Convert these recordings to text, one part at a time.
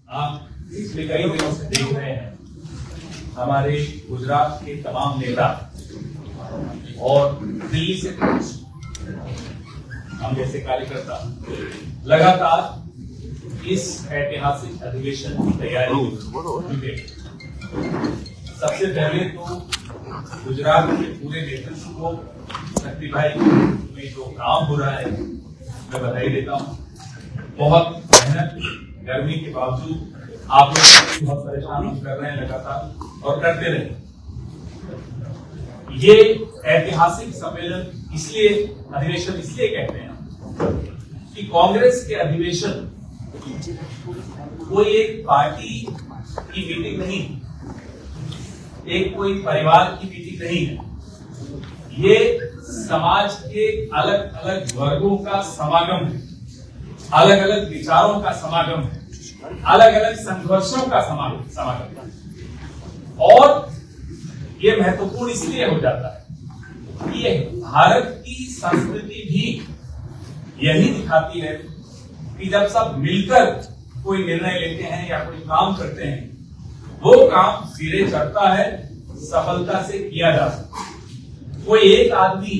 आप पिछले कई दिनों से देख रहे हैं हमारे गुजरात के तमाम नेता और दिल्ली से हम जैसे कार्यकर्ता लगातार इस ऐतिहासिक अधिवेशन की तैयारी में जुटे। सबसे पहले तो गुजरात के पूरे नेतृत्व को शक्ति भाई में जो काम हो रहा है मैं बधाई देता हूँ। बहुत मेहनत गर्मी के बावजूद आप लोग बहुत परेशान कर रहे हैं लगातार और करते रहे। ये ऐतिहासिक सम्मेलन इसलिए अधिवेशन इसलिए कहते हैं कि कांग्रेस के अधिवेशन कोई एक पार्टी की मीटिंग नहीं, एक कोई परिवार की मीटिंग नहीं है। ये समाज के अलग अलग वर्गों का समागम है, अलग अलग विचारों का समागम है, अलग अलग संघर्षों का समागम है। और ये महत्वपूर्ण इसलिए हो जाता है कि ये भारत की संस्कृति भी यही दिखाती है कि जब सब मिलकर कोई निर्णय लेते हैं या कोई काम करते हैं, वो काम सिरे चढ़ता है, सफलता से किया जा सकता है। कोई एक आदमी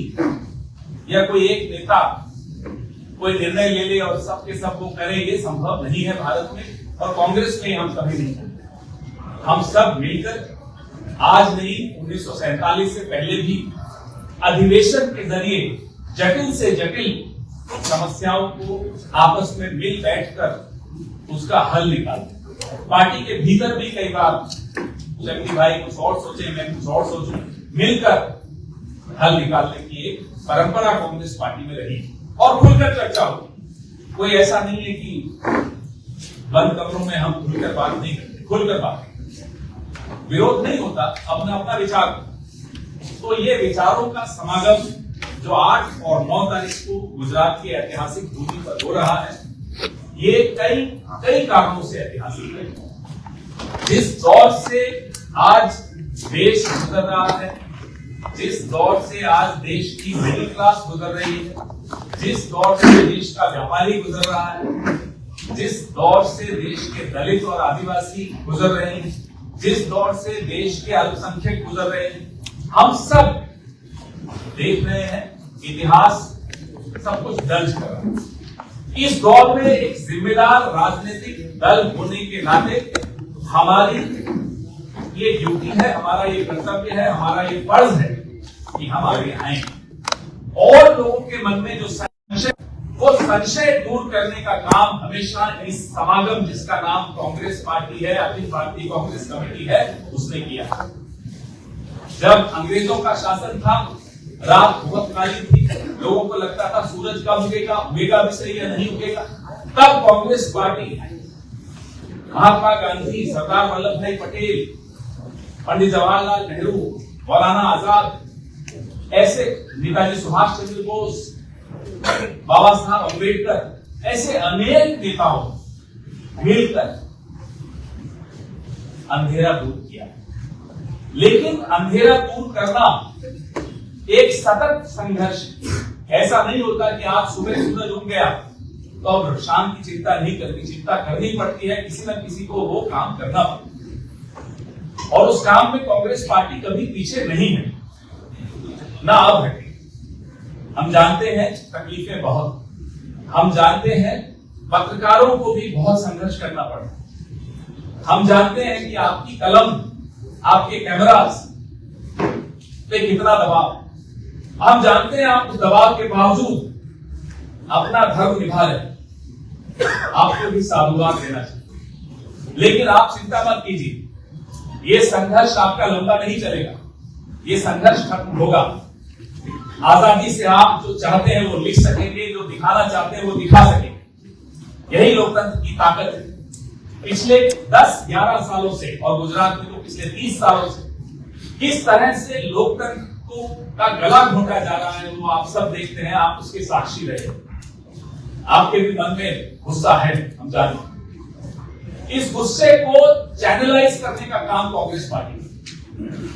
या कोई एक नेता कोई निर्णय ले ले और सबके सब वो करे, ये संभव नहीं है भारत में और कांग्रेस में हम कभी नहीं करते। हम सब मिलकर आज नहीं 1947 से पहले भी अधिवेशन के जरिए जटिल से जटिल समस्याओं को आपस में मिल बैठकर उसका हल निकालते। पार्टी के भीतर भी कई बार शक्ति भाई कुछ और सोचे, मैं कुछ और सोचूं, मिलकर हल निकालने की एक परंपरा कांग्रेस पार्टी में रही और खुलकर चर्चा हो। कोई ऐसा नहीं है कि बंद कमरों में हम खुलकर बात नहीं करते, खुलकर बात करते। विरोध नहीं होता, अपना अपना विचार। तो ये विचारों का समागम जो 8 और 9 तारीख को गुजरात की ऐतिहासिक भूमि पर हो रहा है, ये कई कारणों से ऐतिहासिक है। जिस दौर से आज देश गुजर रहा है, जिस दौर से आज देश की मिडिल क्लास गुजर रही है, जिस दौर से देश का व्यापारी गुजर रहा है, जिस दौर से देश के दलित और आदिवासी गुजर रहे हैं, जिस दौर से देश के अल्पसंख्यक गुजर रहे हैं, हम सब देख रहे हैं। इतिहास सब कुछ दर्ज कर रहा है। इस दौर में एक जिम्मेदार राजनीतिक दल होने के नाते हमारी ये ड्यूटी है, हमारा ये कर्तव्य है, हमारा ये फर्ज है कि हम आगे आए और लोगों के मन में जो संशय, वो संशय दूर करने का काम हमेशा इस समागम जिसका नाम कांग्रेस पार्टी है, अखिल भारतीय कांग्रेस कमेटी है, उसने किया। जब अंग्रेजों का शासन था, रात बहुत काली थी, लोगों को लगता था सूरज कब उगेगा, उगेगा भी सही या नहीं उगेगा, तब कांग्रेस पार्टी महात्मा गांधी, सरदार वल्लभ भाई पटेल, पंडित जवाहरलाल नेहरू, मौलाना आजाद, ऐसे नेताजी सुभाष चंद्र बोस, बाबा साहब अम्बेडकर, ऐसे अनेक नेताओं मिलकर अंधेरा दूर किया। लेकिन अंधेरा दूर करना एक सतत संघर्ष। ऐसा नहीं होता कि आज सुबह सूरज उग गया तो अब शाम की चिंता नहीं करनी, चिंता करनी पड़ती है, किसी न किसी को वो काम करना पड़ता है। और उस काम में कांग्रेस पार्टी कभी पीछे नहीं है, ना अब हटे। हम जानते हैं तकलीफें बहुत, हम जानते हैं पत्रकारों को भी बहुत संघर्ष करना पड़ता है। हम जानते हैं कि आपकी कलम, आपके कैमरास पे कितना दबाव है। हम जानते हैं आप उस दबाव के बावजूद अपना धर्म निभा रहे, आपको भी साधुवाद देना चाहिए। लेकिन आप चिंता मत कीजिए, ये संघर्ष आपका लंबा नहीं चलेगा, ये संघर्ष खत्म होगा। आजादी से आप जो चाहते हैं वो लिख सकेंगे, जो दिखाना चाहते हैं वो दिखा सकेंगे। यही लोकतंत्र की ताकत है। पिछले 10-11 सालों से और गुजरात में तो पिछले 30 सालों से किस तरह से लोकतंत्र का गला घोटा जा रहा है वो आप सब देखते हैं, आप उसके साक्षी रहे। आपके भी मन में गुस्सा है, हम जानते हैं। इस गुस्से को चैनलाइज करने का काम कांग्रेस पार्टी,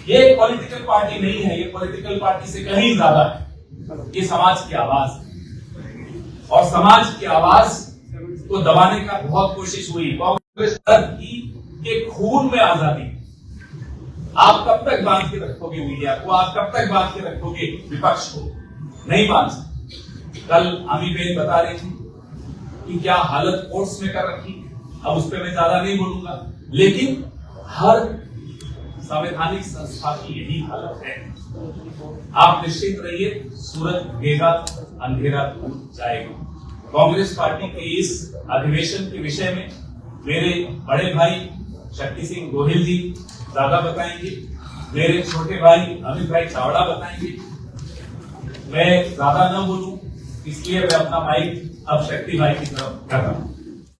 ये पॉलिटिकल पार्टी नहीं है, ये पॉलिटिकल पार्टी से कहीं ज्यादा है। ये समाज की आवाज है और समाज की आवाज को दबाने का बहुत कोशिश हुई। के खून में आजादी। आप कब तक बांध के रखोगे मीडिया को, आप कब तक बांध के रखोगे विपक्ष को? नहीं बांध सकते। कल आमी बेन बता रही थी कि क्या हालत कोर्ट्स में कर रखी, अब उस पर मैं ज्यादा नहीं बोलूंगा, लेकिन हर संवैधानिक संस्था की यही हालत है। आप निश्चित रहिए, सूरज उगेगा, अंधेरा टूट जाएगा। कांग्रेस पार्टी के इस अधिवेशन के विषय में मेरे बड़े भाई शक्ति सिंह गोहिल जी ज्यादा बताएंगे, मेरे छोटे भाई अमित भाई चावड़ा बताएंगे। मैं ज्यादा न बोलूं, इसलिए मैं अपना माइक अब शक्ति भाई की तरफ कर रहा हूं।